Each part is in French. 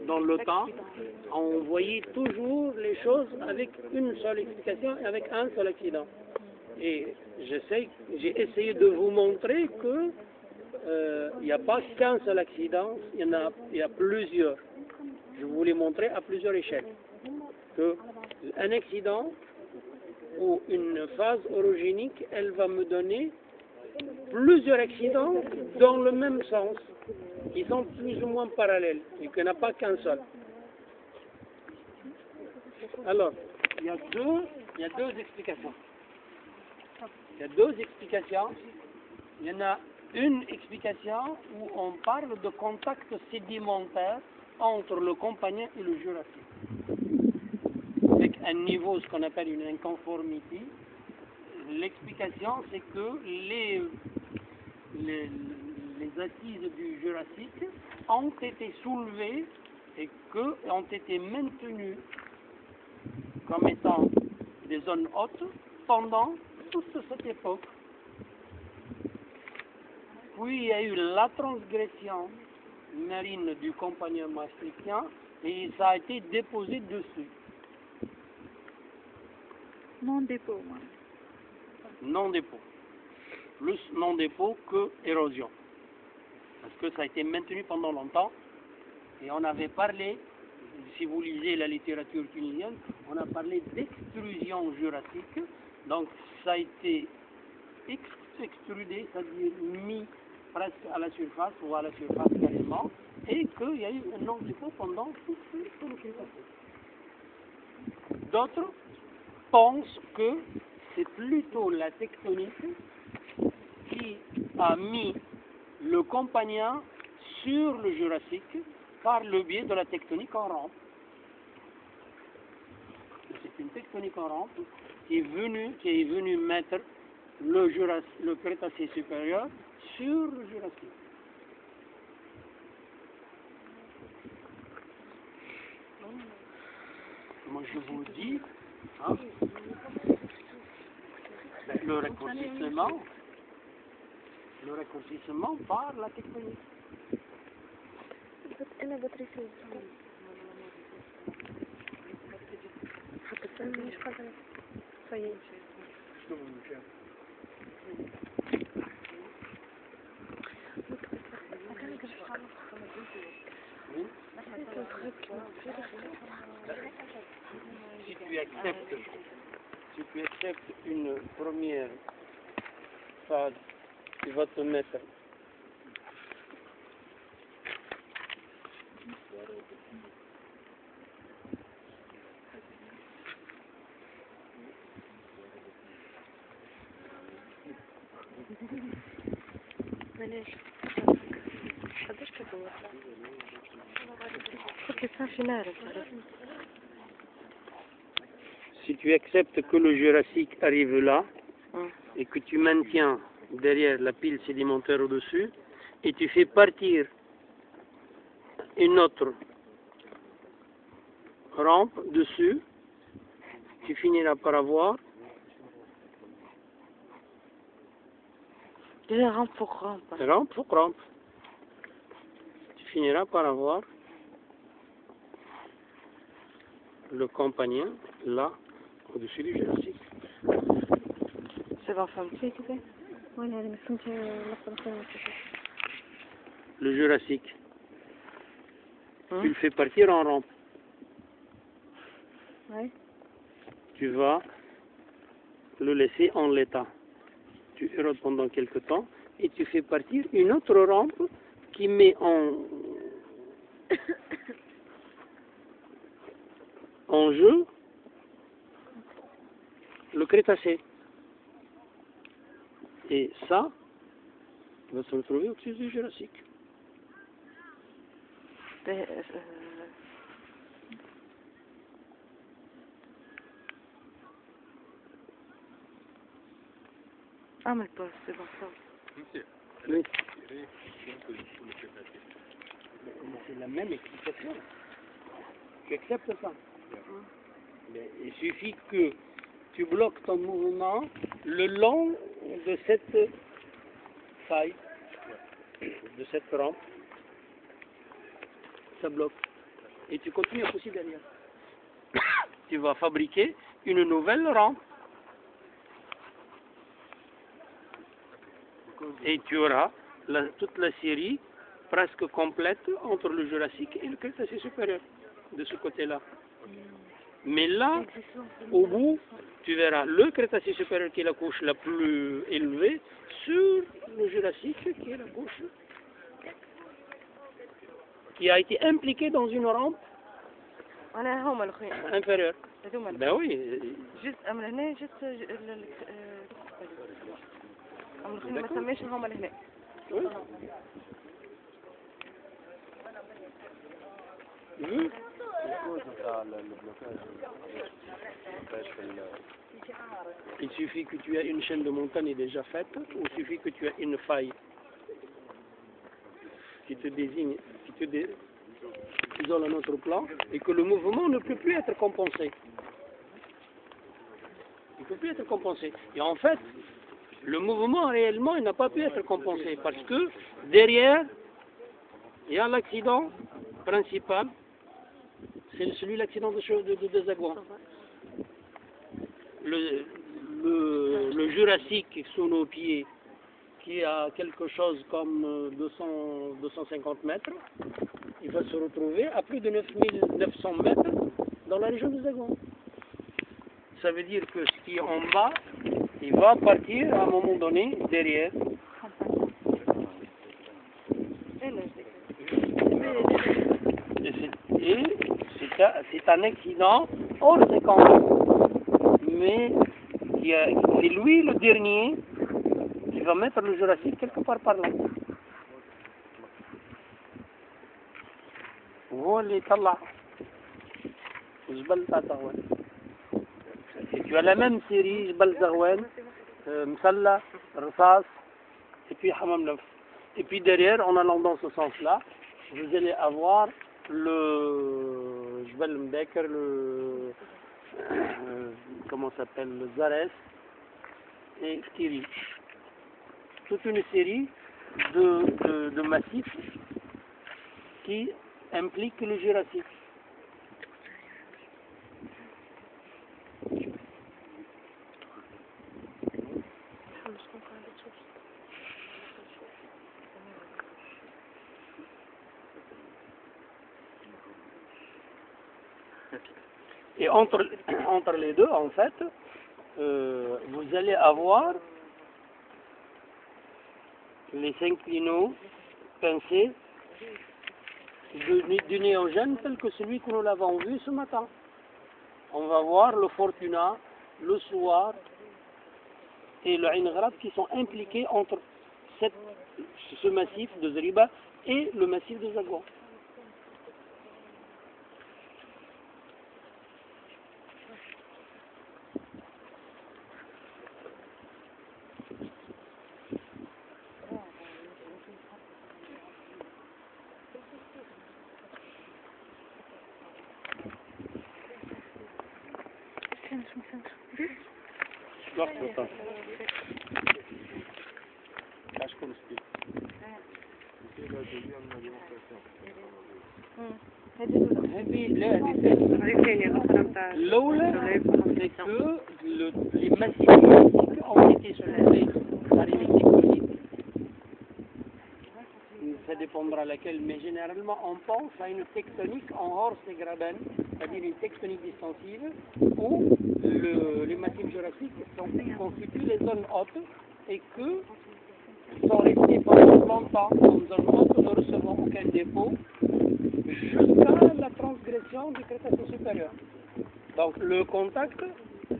dans le temps, on voyait toujours les choses avec une seule explication et avec un seul accident. Et j'ai essayé de vous montrer que il n'y a pas qu'un seul accident, il y a plusieurs. Je voulais montrer à plusieurs échelles qu'un accident ou une phase orogénique, elle va me donner plusieurs accidents dans le même sens, qui sont plus ou moins parallèles, et qu'il n'y en a pas qu'un seul. Alors, il y a deux explications. Il y a deux explications. Il y en a une explication où on parle de contact sédimentaire entre le Campanien et le Jurassique, avec un niveau, ce qu'on appelle une inconformité. L'explication, c'est que les assises du Jurassique ont été soulevées et ont été maintenues comme étant des zones hautes pendant toute cette époque. Puis il y a eu la transgression marine du Campanien maastrichtien et ça a été déposé dessus. Non-dépôt. Non-dépôt. Plus non-dépôt que érosion. Parce que ça a été maintenu pendant longtemps. Et on avait parlé, si vous lisez la littérature tunisienne, on a parlé d'extrusion jurassique. Donc ça a été extrudé, c'est-à-dire mis presque à la surface ou à la surface carrément, et qu'il y a eu un non-dépôt pendant tout le Crétacé. D'autres pensent que c'est plutôt la tectonique qui a mis le Campanien sur le Jurassique par le biais de la tectonique en rampe. C'est une tectonique en rampe qui est venue mettre le Crétacé supérieur sur le Jurassique. Moi je vous dis, hein, le raccourcissement par la tectonique. Si tu acceptes une première phase, tu vas te mettre si tu acceptes que le Jurassique arrive là et que tu maintiens derrière la pile sédimentaire au-dessus et tu fais partir une autre rampe dessus, tu finiras par avoir rampe pour rampe. Rampe pour rampe. Tu finiras par avoir le Campanien là, au-dessus du Jurassique. C'est pas fancy, tu sais? Le Jurassique, tu le fais partir en rampe. Ouais. Tu vas le laisser en l'état. Tu érodes pendant quelque temps et tu fais partir une autre rampe qui met en jeu le Crétacé. Et ça va se retrouver au-dessus du Jurassique. Ah, mais pas, c'est bon ça. Oui. C'est la même explication. Tu acceptes ça. Mais il suffit que tu bloques ton mouvement le long de cette faille, de cette rampe. Ça bloque. et tu continues à pousser derrière. Tu vas fabriquer une nouvelle rampe. Et tu auras toute la série presque complète entre le Jurassique et le Crétacé supérieur, de ce côté-là. Mais là, au bout, tu verras le Crétacé supérieur qui est la couche la plus élevée sur le Jurassique qui est la couche qui a été impliquée dans une rampe inférieure. Ben oui. جزء من هنا جزء ما سميش هما اللي هنا. Oui. Mmh. Il suffit que tu aies une chaîne de montagne déjà faite, ou il suffit que tu aies une faille qui te désigne, qui te isole un autre plan, et que le mouvement ne peut plus être compensé. Il ne peut plus être compensé. Et en fait, le mouvement réellement, il n'a pas pu être compensé parce que derrière, il y a l'accident principal, c'est celui l'accident de Zagouan. Le Jurassique sous nos pieds, qui a quelque chose comme 250 mètres, il va se retrouver à plus de 9900 mètres dans la région de Zagouan. Ça veut dire que ce qui est en bas, il va partir à un moment donné derrière. Et c'est un accident hors séquence. Mais c'est lui le dernier qui va mettre le Jurassique quelque part par là. وهو اللي يطلع جبل تاع زغوان. Tu as la même série, Jbal Zarwan, Msalla, Rssas, et puis Hammam Neuf. Et puis derrière, en allant dans ce sens-là, vous allez avoir le Jbal Mbekr, comment ça s'appelle, le Zares et Ftiri. Toute une série de massifs qui impliquent le Jurassique. Et entre les deux, en fait, vous allez avoir les synclinaux pincés du néogène tel que celui que nous l'avons vu ce matin. On va voir le Fortuna, le Souar et le Ain Ghrab qui sont impliqués entre ce massif de Zriba et le massif de Zagouan. L'Oula, c'est que les massifs ont été soulevés par une tectonique. Ça dépendra laquelle, mais généralement on pense à une tectonique en Horst-Graben, c'est-à-dire une tectonique distensive, où les massifs jurassiques constituent les zones hautes et que sont restés pendant longtemps en zone haute, ne recevant aucun dépôt, jusqu'à la transgression du Crétacé supérieur. Donc le contact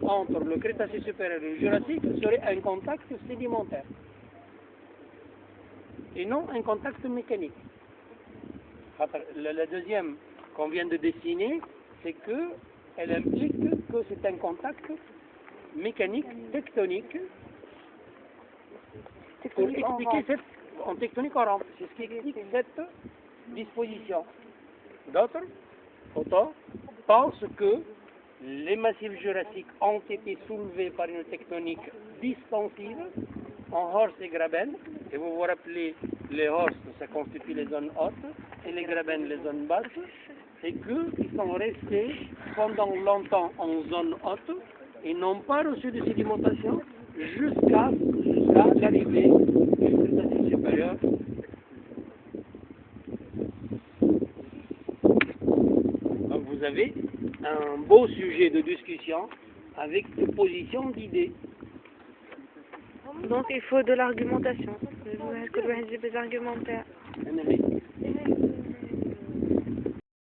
entre le Crétacé supérieur et le Jurassique serait un contact sédimentaire et non un contact mécanique. La deuxième qu'on vient de dessiner, c'est qu'elle implique que c'est un contact mécanique, tectonique, pour expliquer en tectonique en rampe. C'est ce qui explique cette disposition. D'autres auteurs pensent que les massifs jurassiques ont été soulevés par une tectonique distensive en Horst et Graben, et vous vous rappelez, les Horst, ça constitue les zones hautes, et les Graben, les zones basses, et qu'ils sont restés pendant longtemps en zone haute, et n'ont pas reçu de sédimentation jusqu'à l'arrivée du Crétacé supérieur. Donc vous avez un beau sujet de discussion avec opposition d'idées. Donc il faut de l'argumentation. Il faut des argumentaires.